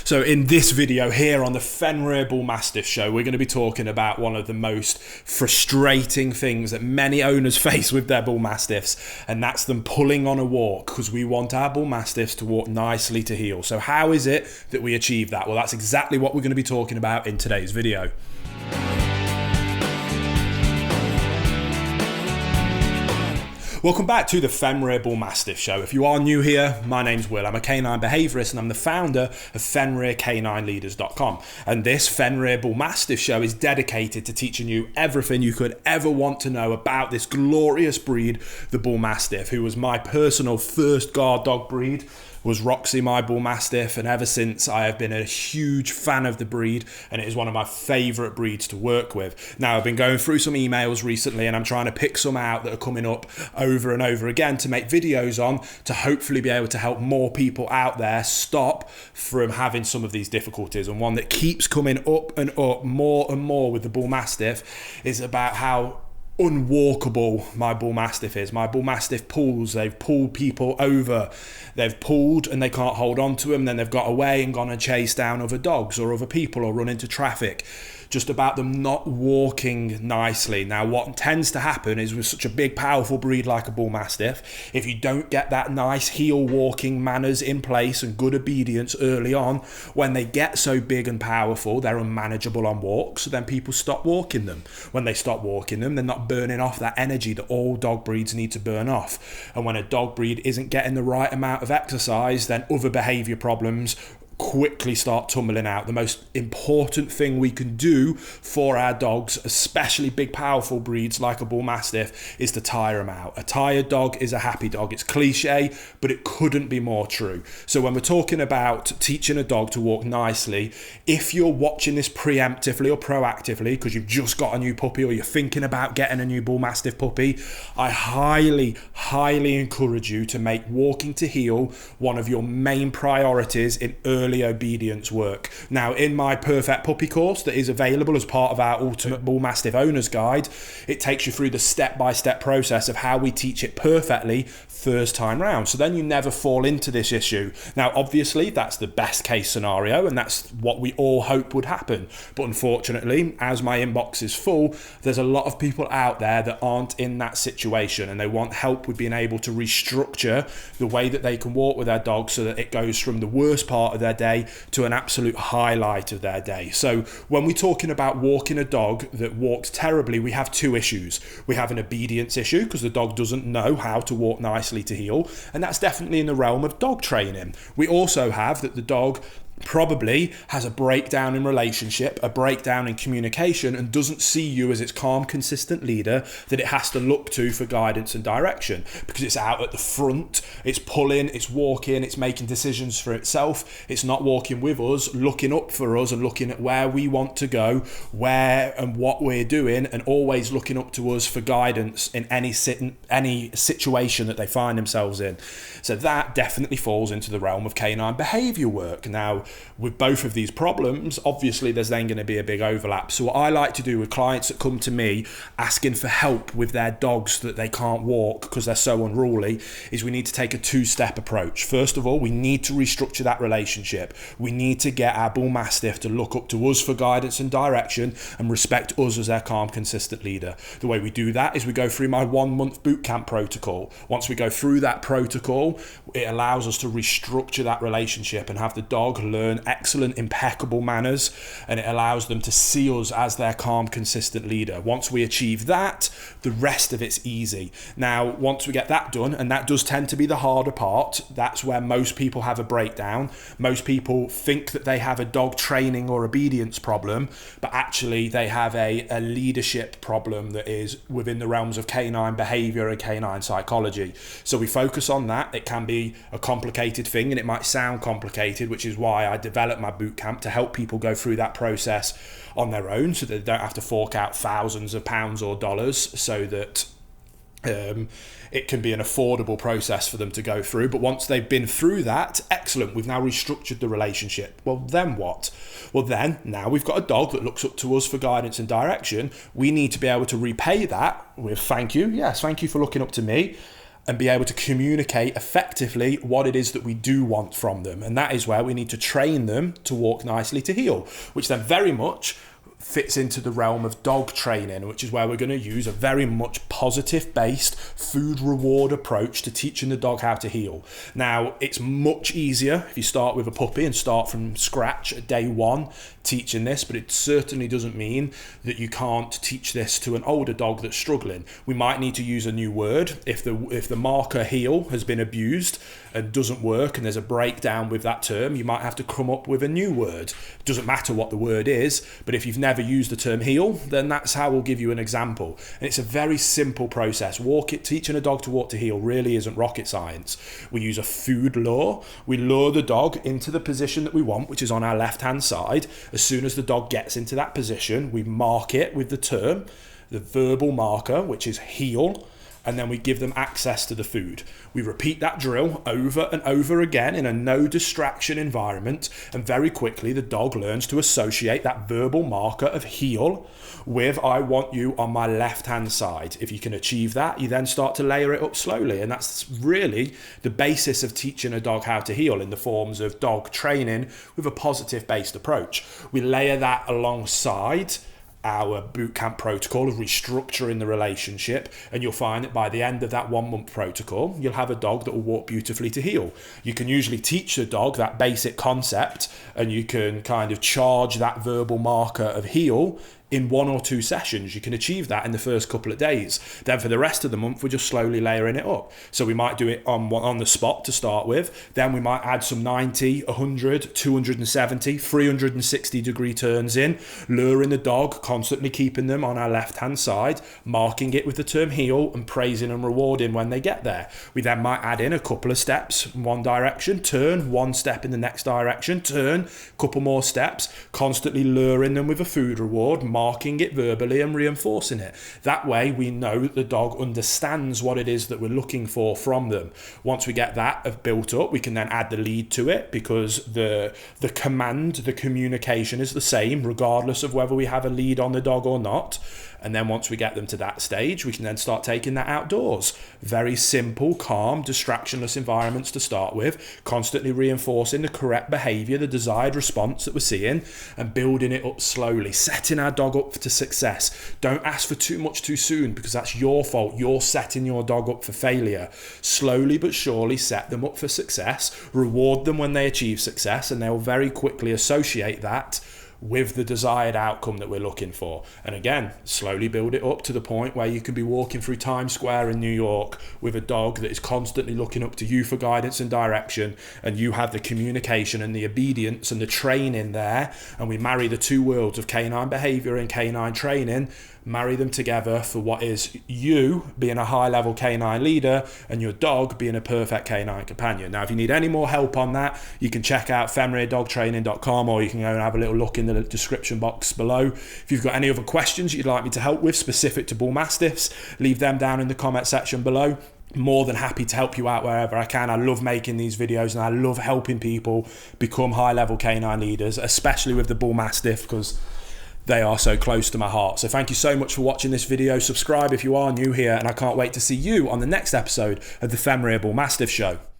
So in this video here on the Fenrir Bullmastiff Show, we're going to be talking about one of the most frustrating things that many owners face with their bull mastiffs, and that's them pulling on a walk, because we want our bull mastiffs to walk nicely to heel. So how is it that we achieve that? Well, that's exactly what we're going to be talking about in today's video. Welcome back to the Fenrir Bullmastiff Show. If you are new here, my name's Will. I'm a canine behaviourist and I'm the founder of FenrirCanineLeaders.com. And this Fenrir Bullmastiff Show is dedicated to teaching you everything you could ever want to know about this glorious breed, the Bullmastiff, who was my personal first guard dog breed. Was Roxy my bull mastiff, and ever since I have been a huge fan of the breed, and it is one of my favourite breeds to work with. Now, I've been going through some emails recently and I'm trying to pick some out that are coming up over and over again to make videos on, to hopefully be able to help more people out there stop from having some of these difficulties. And one that keeps coming up and up more and more with the bull mastiff is about how unwalkable my bull mastiff is. My bull mastiff pulls. They've pulled people over. They've pulled and they can't hold on to them. Then they've got away and gone and chased down other dogs or other people or run into traffic. Just about them not walking nicely. Now, what tends to happen is with such a big, powerful breed like a bull mastiff, if you don't get that nice heel walking manners in place and good obedience early on, when they get so big and powerful, they're unmanageable on walks. So then people stop walking them. When they stop walking them, they're not burning off that energy that all dog breeds need to burn off. And when a dog breed isn't getting the right amount of exercise, then other behavior problems quickly start tumbling out. The most important thing we can do for our dogs, especially big powerful breeds like a bull mastiff, is to tire them out. A tired dog is a happy dog. It's cliche, but it couldn't be more true. So when we're talking about teaching a dog to walk nicely, if you're watching this preemptively or proactively because you've just got a new puppy or you're thinking about getting a new bull mastiff puppy, I highly encourage you to make walking to heel one of your main priorities in early obedience work. Now, in my Perfect Puppy course that is available as part of our Ultimate Bull Mastiff Owner's Guide, it takes you through the step-by-step process of how we teach it perfectly first time round. So then you never fall into this issue. Now, obviously, that's the best case scenario, and that's what we all hope would happen. But unfortunately, as my inbox is full, there's a lot of people out there that aren't in that situation, and they want help with being able to restructure the way that they can walk with their dog so that it goes from the worst part of their day to an absolute highlight of their day. So when we're talking about walking a dog that walks terribly, we have two issues. We have an obedience issue because the dog doesn't know how to walk nicely to heel, and that's definitely in the realm of dog training. We also have that the dog probably has a breakdown in relationship, a breakdown in communication, and doesn't see you as its calm, consistent leader that it has to look to for guidance and direction, because it's out at the front, it's pulling, it's walking, it's making decisions for itself, it's not walking with us, looking up for us and looking at where we want to go, where and what we're doing, and always looking up to us for guidance in any situation that they find themselves in. So that definitely falls into the realm of canine behavior work. Now, with both of these problems, obviously there's then going to be a big overlap. So what I like to do with clients that come to me asking for help with their dogs that they can't walk because they're so unruly is we need to take a two-step approach. First of all, we need to restructure that relationship. We need to get our bull mastiff to look up to us for guidance and direction and respect us as their calm, consistent leader. The way we do that is we go through my 1-month boot camp protocol. Once we go through that protocol, it allows us to restructure that relationship and have the dog learn excellent, impeccable manners, and it allows them to see us as their calm, consistent leader. Once we achieve that, the rest of it's easy. Now, once we get that done, and that does tend to be the harder part, that's where most people have a breakdown. Most people think that they have a dog training or obedience problem, but actually they have a leadership problem that is within the realms of canine behavior and canine psychology. So we focus on that. It can be a complicated thing and it might sound complicated, which is why I developed my boot camp to help people go through that process on their own so that they don't have to fork out thousands of pounds or dollars, so that it can be an affordable process for them to go through. But once they've been through that, excellent, we've now restructured the relationship. Well, then what? Well, then now we've got a dog that looks up to us for guidance and direction. We need to be able to repay that with thank you. Yes, thank you for looking up to me. and be able to communicate effectively what it is that we do want from them. And that is where we need to train them to walk nicely to heel, which then very much fits into the realm of dog training, which is where we're going to use a very much positive based food reward approach to teaching the dog how to heel. Now, it's much easier if you start with a puppy and start from scratch at day one teaching this, but it certainly doesn't mean that you can't teach this to an older dog that's struggling. We might need to use a new word if the marker heel has been abused and doesn't work and there's a breakdown with that term. You might have to come up with a new word. It doesn't matter what the word is, but if you've never used the term heel, then that's how we'll give you an example. And it's a very simple process. Teaching a dog to walk to heel really isn't rocket science. We use a food lure. We lure the dog into the position that we want, which is on our left hand side. As soon as the dog gets into that position, we mark it with the term, the verbal marker, which is heel, and then we give them access to the food. We repeat that drill over and over again in a no distraction environment, and very quickly the dog learns to associate that verbal marker of heel with I want you on my left hand side. If you can achieve that, you then start to layer it up slowly, and that's really the basis of teaching a dog how to heel in the forms of dog training with a positive based approach. We layer that alongside our bootcamp protocol of restructuring the relationship, and you'll find that by the end of that 1 month protocol, you'll have a dog that will walk beautifully to heel. You can usually teach the dog that basic concept, and you can kind of charge that verbal marker of heel in 1 or 2 sessions. You can achieve that in the first couple of days. Then for the rest of the month, we're just slowly layering it up. So we might do it on the spot to start with. Then we might add some 90, 100, 270, 360 degree turns in, luring the dog, constantly keeping them on our left-hand side, marking it with the term heel and praising and rewarding when they get there. We then might add in a couple of steps in one direction, turn, 1 step in the next direction, turn, couple more steps, constantly luring them with a food reward, marking it verbally and reinforcing it. That way we know that the dog understands what it is that we're looking for from them. Once we get that built up, we can then add the lead to it, because the command, the communication is the same regardless of whether we have a lead on the dog or not. And then once we get them to that stage, we can then start taking that outdoors. Very simple, calm, distractionless environments to start with, constantly reinforcing the correct behavior, the desired response that we're seeing, and building it up slowly, setting our dog up to success. Don't ask for too much too soon, because that's your fault. You're setting your dog up for failure. Slowly but surely set them up for success, reward them when they achieve success, and they'll very quickly associate that with the desired outcome that we're looking for. And again, slowly build it up to the point where you can be walking through Times Square in New York with a dog that is constantly looking up to you for guidance and direction, and you have the communication and the obedience and the training there, and we marry the two worlds of canine behavior and canine training, marry them together for what is you being a high-level canine leader and your dog being a perfect canine companion. Now, if you need any more help on that, you can check out fenrirdogtraining.com, or you can go and have a little look in the description box below. If you've got any other questions you'd like me to help with specific to bull mastiffs, leave them down in the comment section below. More than happy to help you out wherever I can. I love making these videos, and I love helping people become high-level canine leaders, especially with the bull mastiff, because they are so close to my heart. So thank you so much for watching this video. Subscribe if you are new here, and I can't wait to see you on the next episode of the Fenrir Bull Mastiff Show.